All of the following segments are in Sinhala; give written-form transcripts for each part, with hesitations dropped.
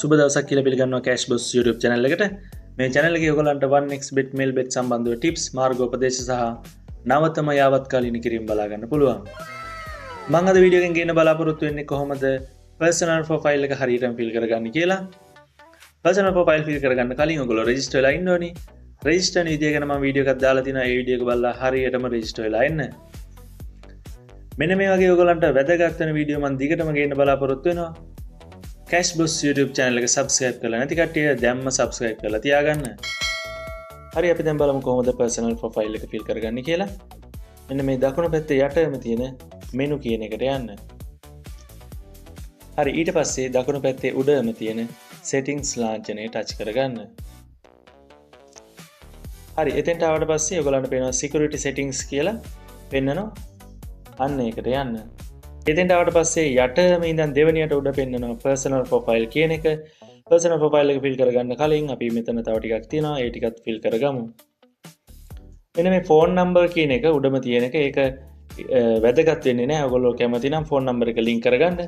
සුබ දවසක් කියලා පිළිගන්නවා Cash Boss YouTube channel එකට. මේ channel එකේ ඔයගලන්ට 1xbet mail bet සම්බන්ධව tips, මාර්ගෝපදේශ සහ නවතම යාවත්කාලින කිරීම බලා ගන්න පුළුවන්. මම අද වීඩියෝ එකෙන් ගේන්න බලාපොරොත්තු වෙන්නේ කොහොමද personal profile එක හරියටම fill කරගන්නේ කියලා. personal profile fill කරගන්න කලින් ඔයගොල්ලෝ register වෙලා ඉන්න ඕනි. register වෙන විදිය ගැන මම වීඩියෝ එකක් දාලා තිනවා. ඒ වීඩියෝ එක බලලා හරියටම register වෙලා ඉන්න. මෙන්න මේ වගේ ඔයගලන්ට වැදගත් වෙන වීඩියෝ මම දිගටම ගේන්න බලාපොරොත්තු වෙනවා. Cash Boss YouTube channel එක subscribe කරලා නැති කට්ටිය දැම්ම subscribe කරලා තියාගන්න. හරි අපි දැන් බලමු කොහොමද personal profile එක fill කරගන්නේ කියලා. මෙන්න මේ දකුණු පැත්තේ යටම තියෙන menu කියන එකට යන්න. හරි ඊට පස්සේ දකුණු පැත්තේ උඩම තියෙන settings ලාංඡනය touch කරගන්න. හරි එතෙන්ට ආවට පස්සේ ඔයගලන්ට පේනවා security settings කියලා පෙන්නනවා. අන්න ඒකට යන්න. එතෙන්ට ආවට පස්සේ යටම ඉඳන් දෙවෙනියට උඩ පෙන්නනවා personal profile කියන එක. personal profile එක fill කරගන්න කලින් අපි මෙතන තව ටිකක් තියෙනවා. ඒ ටිකත් fill කරගමු. මෙන්න මේ phone number කියන එක උඩම තියෙන එක. ඒක වැදගත් වෙන්නේ නැහැ. ඔයගොල්ලෝ කැමති නම් phone number එක link කරගන්න.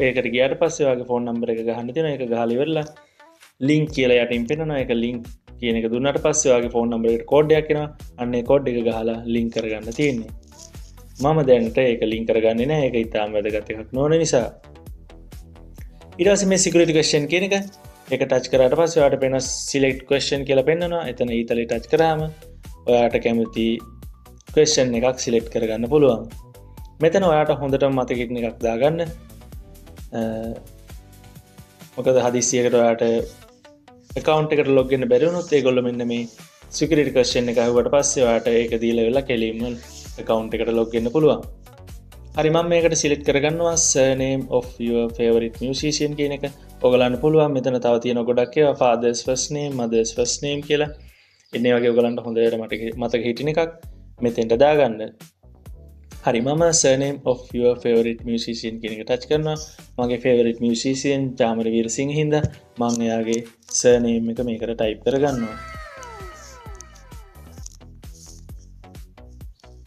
ඒකට ගියාට පස්සේ ඔයාගේ phone number එක ගහන්න තියෙනවා. ඒක ගහලා ඉවරලා link කියලා යටින් පෙන්නනවා. ඒක link කියන එක දුන්නාට පස්සේ ඔයාගේ phone number එකට code එකක් එනවා. අන්න ඒ code එක ගහලා link කරගන්න තියෙන්නේ. මම දැනට ඒක ලින්ක් කරගන්නේ නැහැ. ඒක ඉතාම වැදගත් එකක් නොවන නිසා. ඊට පස්සේ මේ security question කියන එක ඒක ටච් කරාට පස්සේ ඔයාලට පේන select question කියලා පෙන්නනවා. එතන ඊතලේ ටච් කරාම ඔයාලට කැමති question එකක් select කරගන්න පුළුවන්. මෙතන ඔයාලට හොඳටම මතකෙකින් එකක් දාගන්න. මොකද හදිස්සියකට ඔයාලට account එකට log වෙන්න බැරි වුණොත් ඒගොල්ලෝ මෙන්න මේ security question එක අහුවට පස්සේ ඔයාලට ඒක දීලා වෙලා කෙලින්ම account එකට log වෙන්න පුළුවන්. හරි මම මේකට select කරගන්නවා surname of your favorite musician කියන එක. ඔයගලන්ට පුළුවන් මෙතන තව තියෙන ගොඩක් ඒවා father's first name, mother's first name කියලා. ඉන්නේ වගේ ඔයගලන්ට හොඳට මතක හිටින එකක් මෙතෙන්ට දාගන්න. හරි මම surname of your favorite musician කියන එක touch කරනවා. මගේ favorite musician චාමර වීරසිංහ හින්දා මම එයාගේ surname එක මේකට type කරගන්නවා.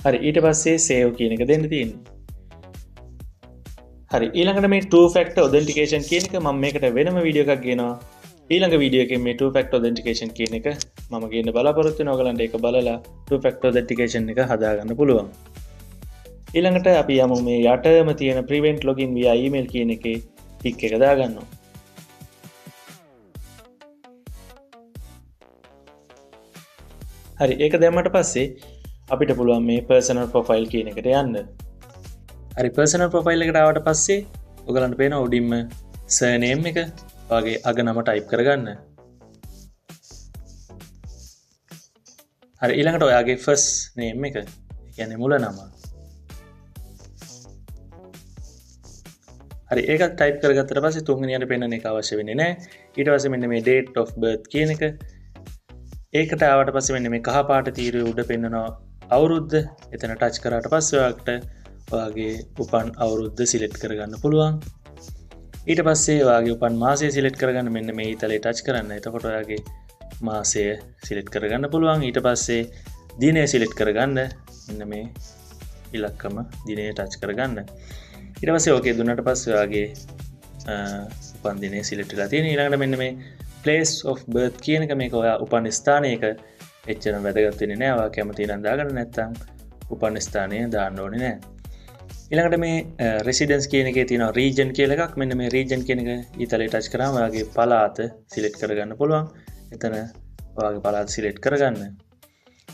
හරි ඊට පස්සේ save කියන එක දෙන්න තියෙන්නේ. හරි ඊළඟට මේ two factor authentication කියන එක මම මේකට වෙනම වීඩියෝ එකක් ගේනවා. ඊළඟ වීඩියෝ එකේ මේ two factor authentication කියන එක මම ගේන්න බලාපොරොත්තු වෙනවා. ඔයගලන්ට ඒක බලලා two factor authentication එක හදාගන්න පුළුවන්. ඊළඟට අපි යමු මේ යටම තියෙන prevent login via email කියන එකේ ටික් එක දාගන්නවා. හරි ඒක දැම්මට පස්සේ අපිට පුළුවන් මේ personal profile කියන එකට යන්න. හරි personal profile එකට ආවට පස්සේ ඔයගලන්ට පේන උඩින්ම surname එක වගේ අග නම type කරගන්න. හරි ඊළඟට ඔයාගේ first name එක කියන්නේ මුල නම. හරි ඒකත් type කරගත්තට පස්සේ තුන්වෙනියට පෙන්නන එක අවශ්‍ය වෙන්නේ නැහැ. ඊට පස්සේ මෙන්න මේ date of birth කියන එක ඒකට ආවට පස්සේ මෙන්න මේ කහ පාට තීරුවේ උඩ පෙන්නනවා අවුරුද්ද. එතන ටච් කරාට පස්සේ ඔයාලට ඔයාගේ උපන් අවුරුද්ද සිලෙක්ට් කරගන්න පුළුවන්. ඊට පස්සේ ඔයාගේ උපන් මාසය සිලෙක්ට් කරගන්න මෙන්න මේ ඊතලේ ටච් කරන්න. එතකොට ඔයාගේ මාසය සිලෙක්ට් කරගන්න පුළුවන්. ඊට පස්සේ දිනය සිලෙක්ට් කරගන්න මෙන්න මේ ඉලක්කම දිනය ටච් කරගන්න. ඊට පස්සේ ඕකේ දුන්නාට පස්සේ ඔයාගේ උපන් දිනය සිලෙක්ට් කරලා තියෙනවා. ඊළඟට මෙන්න මේ place of birth කියන එක මේක ඔයා උපන් ස්ථානයක එච්චර වැදගත් වෙන්නේ නැහැ. ඔයා කැමති නම් දාගන්න නැත්නම් උපන් ස්ථානය දාන්න ඕනේ නැහැ. ඊළඟට මේ residence කියන එකේ තියෙනවා region කියලා එකක්. මෙන්න මේ region කියන එක ඊතලේ ටච් කරාම ඔයාගේ පළාත සිලෙක්ට් කරගන්න පුළුවන්. එතන ඔයාගේ පළාත සිලෙක්ට් කරගන්න.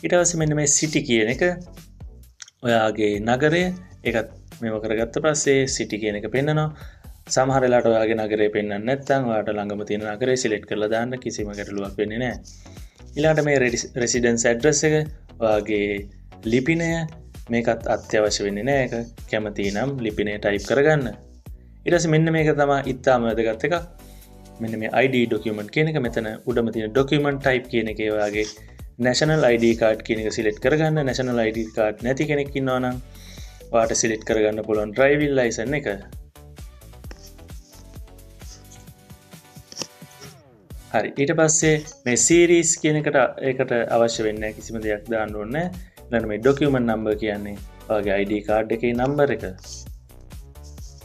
ඊට පස්සේ මෙන්න මේ city කියන එක ඔයාගේ නගරය ඒකත් මේව කරගත්ත පස්සේ city කියන එක පෙන්නනවා. සමහර වෙලාවට ඔයාගේ නගරය පෙන්වන්නේ නැත්නම් ඔයාට ළඟම තියෙන නගරය සිලෙක්ට් කරලා දාන්න කිසිම ගැටලුවක් වෙන්නේ නැහැ. ඊළඟට මේ residence address එක ඔයාගේ ලිපිනය මේකත් අත්‍යවශ්‍ය වෙන්නේ නැහැ. ඒක කැමති නම් ලිපිනය type කරගන්න. ඊට පස්සේ මෙන්න මේක තමයි ඉතාම වැදගත් එකක්. මෙන්න මේ ID document කියන එක මෙතන උඩම තියෙන document type කියන එකේ ඔයාගේ national ID card කියන එක select කරගන්න. national ID card නැති කෙනෙක් ඉන්නවා නම් ඔයාට select කරගන්න පුළුවන් driving license එක. හරි ඊට පස්සේ මේ series කියන එකට ඒකට අවශ්‍ය වෙන්නේ කිසිම දෙයක් දාන්න ඕනේ නැහැ. ඊළඟ මේ document number කියන්නේ ඔයාගේ ID card එකේ number එක.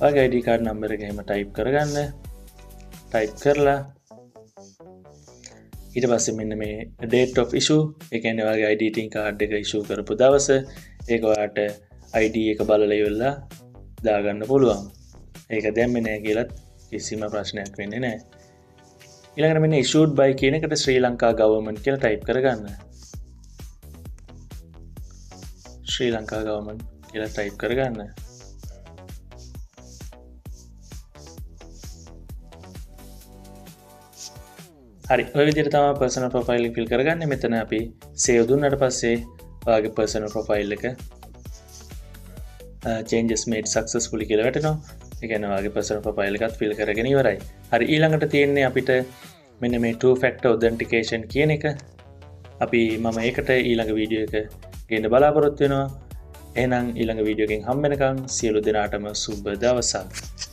ඔයාගේ ID card number එක එහෙම type කරගන්න. ටයිප් කරලා ඊට පස්සේ මෙන්න මේ date of issue ඒ කියන්නේ ඔයාගේ IDT කාඩ් එක issue කරපු දවස ඒක ඔයාට ID එක බලලා ඉවරලා දාගන්න පුළුවන්. ඒක දැම්මේ නැහැ කියලත් කිසිම ප්‍රශ්නයක් වෙන්නේ නැහැ. ඊළඟට මෙන්න issued by කියන එකට ශ්‍රී ලංකා government කියලා ටයිප් කරගන්න. ශ්‍රී ලංකා government කියලා ටයිප් කරගන්න. හරි ඔය විදිහට තමයි personal profile එක fill කරගන්නේ. මෙතන අපි save දුන්නාට පස්සේ ඔයාගේ personal profile එක changes made successfully කියලා වැටෙනවා. ඒ කියන්නේ ඔයාගේ personal profile එකත් fill කරගෙන ඉවරයි. හරි ඊළඟට තියෙන්නේ අපිට මෙන්න මේ two factor authentication කියන එක. අපි මම ඒකට ඊළඟ වීඩියෝ එක ගේන්න බලාපොරොත්තු වෙනවා. එහෙනම් ඊළඟ වීඩියෝ එකෙන් හම්බ වෙනකන් සියලු දෙනාටම සුබ දවසක්.